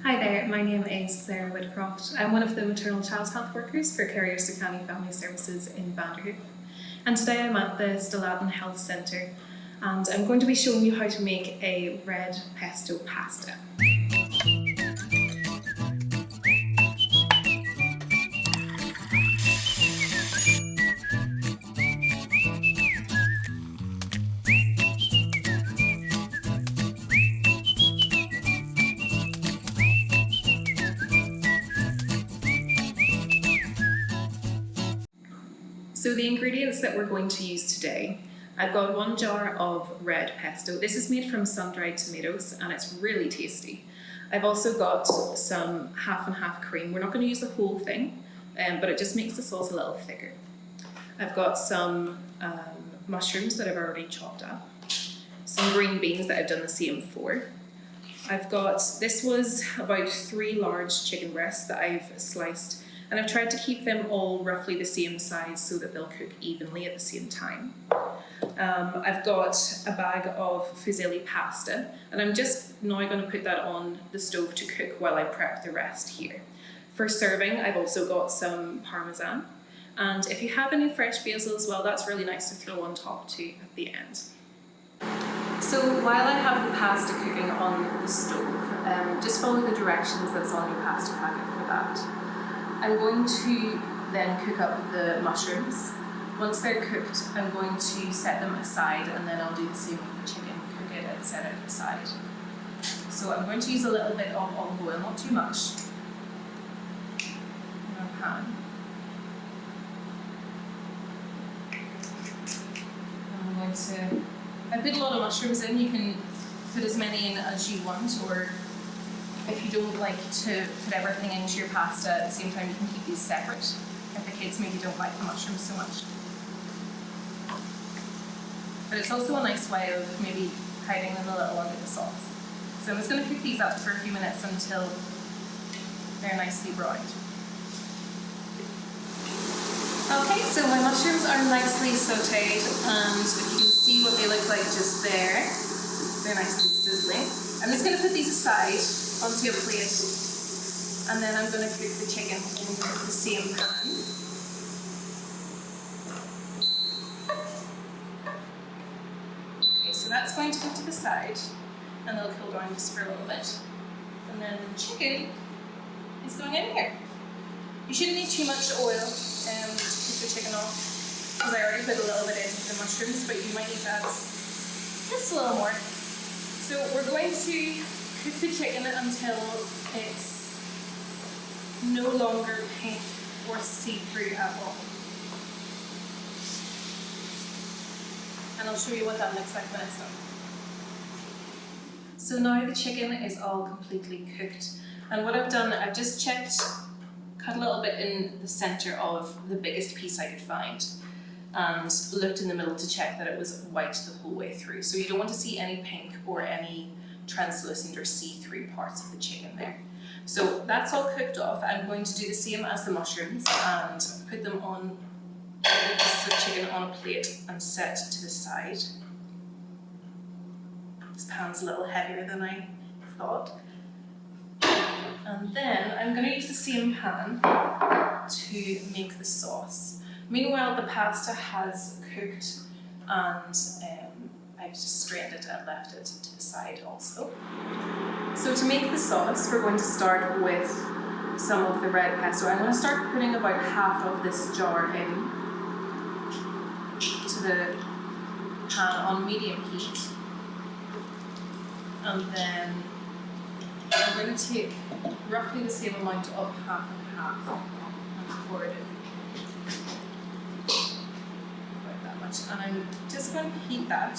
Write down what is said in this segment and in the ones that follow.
Hi there, my name is Sarah Whitcroft. I'm one of the maternal child health workers for Carrier County Family Services in Vanderhook. And today I'm at the Stilladen Health Centre and I'm going to be showing you how to make a red pesto pasta. So the ingredients that we're going to use today, I've got 1 jar of red pesto. This is made from sun-dried tomatoes and it's really tasty. I've also got some half and half cream. We're not going to use the whole thing, but it just makes the sauce a little thicker. I've got some mushrooms that I've already chopped up, some green beans that I've done the same for. I've got, this was about 3 large chicken breasts that I've sliced, and I've tried to keep them all roughly the same size so that they'll cook evenly at the same time. I've got a bag of fusilli pasta, and I'm just now going to put that on the stove to cook while I prep the rest here. For serving, I've also got some parmesan, and if you have any fresh basil as well, that's really nice to throw on top too at the end. So while I have the pasta cooking on the stove, just follow the directions that's on your pasta packet for that. I'm going to then cook up the mushrooms. Once they're cooked, I'm going to set them aside, and then I'll do the same with the chicken, cook it and set it aside. So I'm going to use a little bit of olive oil, not too much, in a pan. I'm going to, I put a lot of mushrooms in. You can put as many in as you want, or if you don't like to put everything into your pasta at the same time, you can keep these separate if the kids maybe don't like the mushrooms so much. But it's also a nice way of maybe hiding them a little under the sauce. So I'm just going to cook these up for a few minutes until they're nicely browned. Okay, so my mushrooms are nicely sauteed, and if you can see what they look like just there, they're nice and sizzling. I'm just going to put these aside onto a plate, and then I'm going to cook the chicken in the same pan. Okay, so that's going to go to the side, and they'll cool down just for a little bit. And then the chicken is going in here. You shouldn't need too much oil to cook the chicken off, because I already put a little bit in the mushrooms, but you might need to add just a little more. So we're going to cook the chicken until it's no longer pink or see-through at all. And I'll show you what that looks like when it's done. So now the chicken is all completely cooked. And what I've done, I've just cut a little bit in the center of the biggest piece I could find, and looked in the middle to check that it was white the whole way through. So you don't want to see any pink or any translucent or see-through parts of the chicken there. So that's all cooked off. I'm going to do the same as the mushrooms and put them on the pieces of chicken on a plate and set to the side. This pan's a little heavier than I thought. And then I'm going to use the same pan to make the sauce. Meanwhile, the pasta has cooked, and I've just strained it and left it to the side also. So to make the sauce, we're going to start with some of the red pesto. I'm going to start putting about half of this jar in to the pan on medium heat. And then I'm going to take roughly the same amount of half and half and pour it in. About that much. And I'm just going to heat that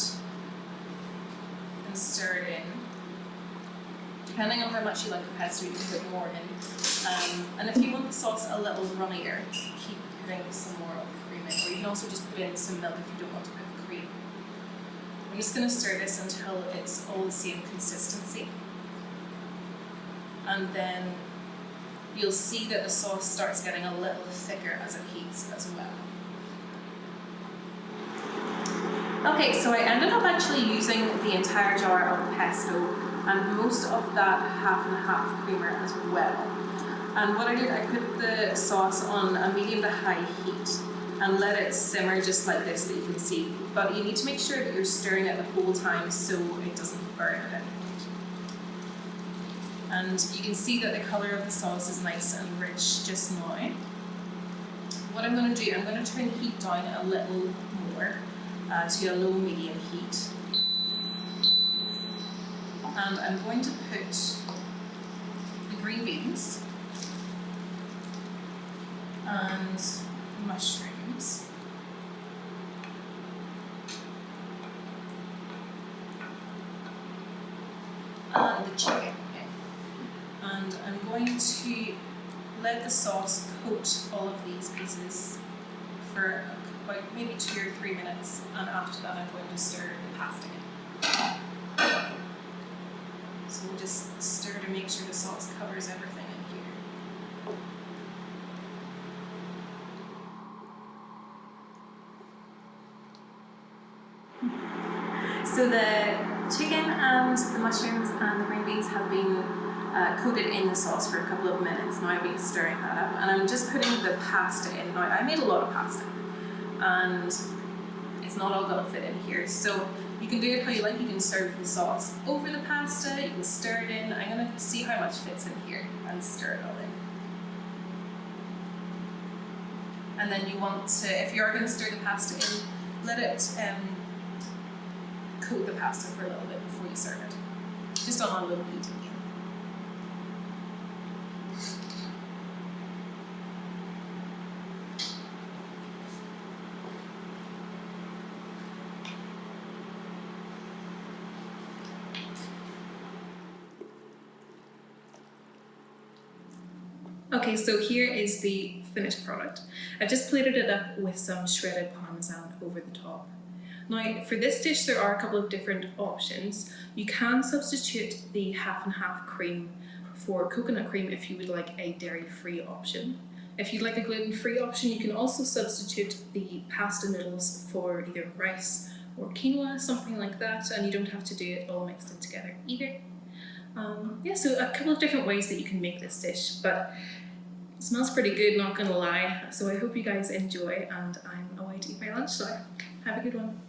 and stir it in. Depending on how much you like the pesto, you can put more in. And if you want the sauce a little runnier, keep putting some more of the cream in. Or you can also just put in some milk if you don't want to put the cream. I'm just going to stir this until it's all the same consistency. And then you'll see that the sauce starts getting a little thicker as it heats as well. Okay, so I ended up actually using the entire jar of pesto and most of that half and half creamer as well. And what I did, I put the sauce on a medium to high heat and let it simmer just like this that you can see. But you need to make sure that you're stirring it the whole time so it doesn't burn at any point. And you can see that the colour of the sauce is nice and rich just now. What I'm going to do, I'm going to turn the heat down a little more to a low medium heat. And I'm going to put the green beans and mushrooms and the chicken in. And I'm going to let the sauce coat all of these pieces for about maybe 2 or 3 minutes, and after that I'm going to stir the pasta in. So we'll just stir to make sure the sauce covers everything in here. So the chicken and the mushrooms and the green beans have been coated in the sauce for a couple of minutes. Now I've been stirring that up, and I'm just putting the pasta in. Now I made a lot of pasta, and it's not all gonna fit in here. So you can do it how you like. You can serve the sauce over the pasta, you can stir it in. I'm gonna see how much fits in here and stir it all in. And then you want to, if you are gonna stir the pasta in, let it coat the pasta for a little bit before you serve it. Just on a low heat again. Okay, so here is the finished product. I've just plated it up with some shredded parmesan over the top. Now, for this dish, there are a couple of different options. You can substitute the half and half cream for coconut cream if you would like a dairy-free option. If you'd like a gluten-free option, you can also substitute the pasta noodles for either rice or quinoa, something like that, and you don't have to do it all mixed in together either. Yeah, so a couple of different ways that you can make this dish, but it smells pretty good, not gonna lie. So I hope you guys enjoy, and I'm away to eat my lunch, so have a good one.